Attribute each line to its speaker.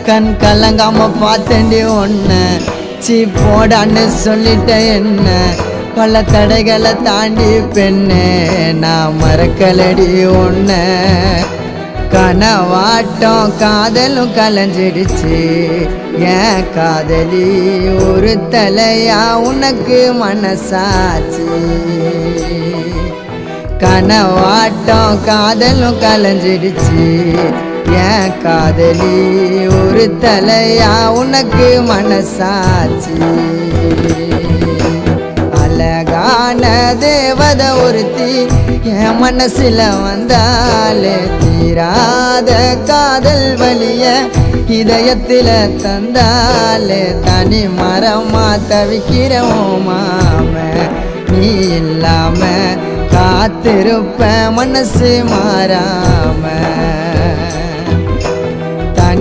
Speaker 1: கண் கலங்காம பார்த்தேன்டி ஒன்ன சீ போடான்னு சொல்லிட்ட என்ன பல தடைகளை தாண்டி பெண்ணே நான் மறக்கலடி ஒன்ன கனவாட்டம் காதலும் கலைஞ்சிடுச்சு ஏன் காதலி ஒரு தலையா உனக்கு மனசாச்சு கனவாட்டம் காதலும் கலைஞ்சிடுச்சு ஏன் காதலி ஒரு தலையா உனக்கு மனசாச்சு அழகான தேவதை ஒருத்தி என் மனசுல வந்தாலே தீராத காதல் வலிய இதயத்தில தந்தாலே தனி மரமா தவிக்கிறோம் மாம நீ இல்லாம காத்திருப்ப மனசு மாறாம